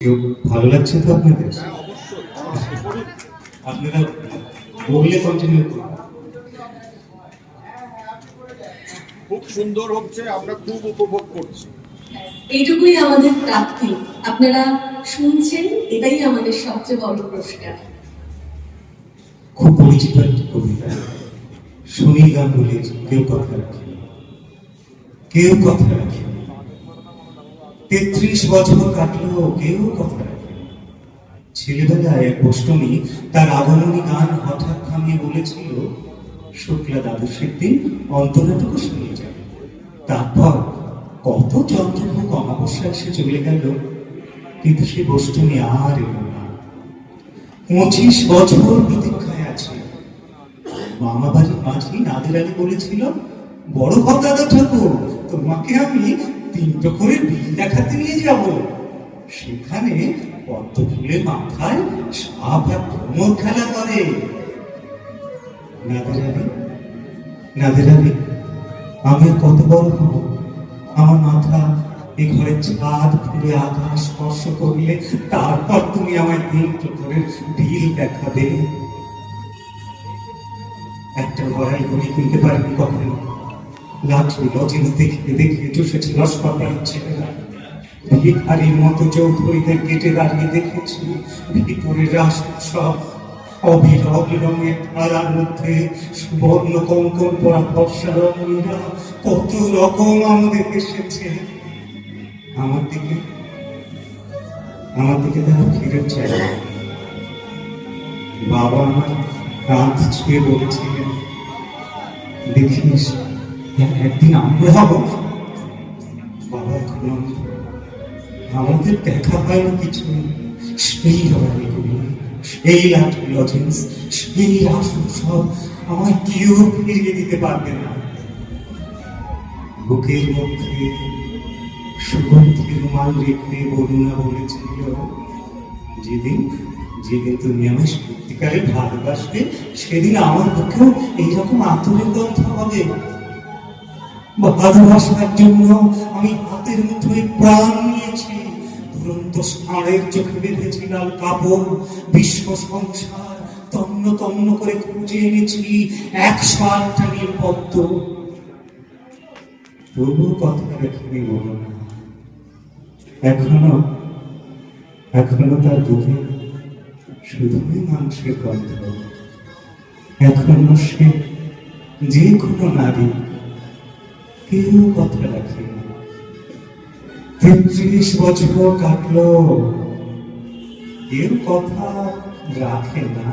ভালো লাগছে তো আপনাদের? আপনারা বললে কন্টিনিউ করুন। খুব সুন্দর হচ্ছে, আমরা খুব উপভোগ করছি। এইটুকুই আমাদের প্রাপ্তি। আপনারা শুনছেন, এটাই আমাদের সবচেয়ে বড় পুরস্কার। খুব পরিচিত একটি কবিতা, সুনীল গাঙ্গুলির কেউ কথা রাখে, কেউ কথা রাখে। 33 বছর কাটলো, কেউ কথা রাখে। ছেলেবেলায় এক অষ্টমী তার আগমনী গান হঠাৎ থামিয়ে বলেছিল, শুক্লা দ্বাদশীর দিন অন্তনাটুকু শুনে যাবে। তারপর কত চন্দ্রভোগ অমাবস্যা এসে চলে গেল, কিন্তু সে অষ্টমী আর এলো না। 25 বছর প্রতীক্ষায় আছে। মামা বাড়ির মাঝি নাদের আলী বলেছিল, বড় কথা তো ঠাকুর, তোমাকে আমি 3 করে বিল দেখাতে নিয়ে যাব। সেখানে পদ্ম ফুলের মাথায় সাপ আর ভ্রমর খেলা করে। নাদের আলী, আমি আর কত বড় হব? আমার মাথা এই ঘরের ছাদ ফুলে আকাশ স্পর্শ করলে তারপর তুমি আমায় 3 করে বিল দেখাবে। একটা ঘোড়াই ঘড়ি কিনতে পারিনি কখনো। লাঠি লজেন্স দেখে দেখে চষেছি লস্কর বাড়ির ছেলেরা। ভিখারির মতো চৌধুরীদের গেটে দাঁড়িয়ে দেখেছি ভিতরে রাস উৎসব। অবিরল রঙের ধারার মধ্যে সুবর্ণ কঙ্কন পরা ফর্সা রমণীরা কত রকম আমাদের এসেছে। আমার দিকে তারা ফিরে চায়। বাবা আমার কাঁধ ছুঁয়ে বলেছিলেন, দেখিস একদিন আমরা হব। বাবা এখন আমাদের দেখা হয় না কিছু। সেই রঙালি কবি, সেই লাঠি লজেন্স, সেই রাস উৎসব আমার কেউ ফিরিয়ে দিতে পারবে না। বুকের মধ্যে সুগন্ধির রুমাল রেখে বরুণা বলেছিল, যেদিন তুমি আমার সত্যিকারে ভালোবাসবে, সেদিন আমার বুকেও এইরকম আতরের গন্ধ হবে। ভালোবাসার জন্য আমি হাতের মুঠোয় প্রাণ নিয়েছি। দুরন্ত ষাঁড়ের চোখে বেঁধেছি লাল কাপড়। বিশ্ব সংসার তন্ন তন্ন করে খুঁজে এনেছি 108টা নীলপদ্ম। তবু কথা রেখে বলো না। এখনো তার বুকে শুধুই মাংসের গন্ধ। এখনো সে যে কোনো নারী, কেউ কথা রাখে না। 33 বছর কাটলো, কেউ কথা রাখে না।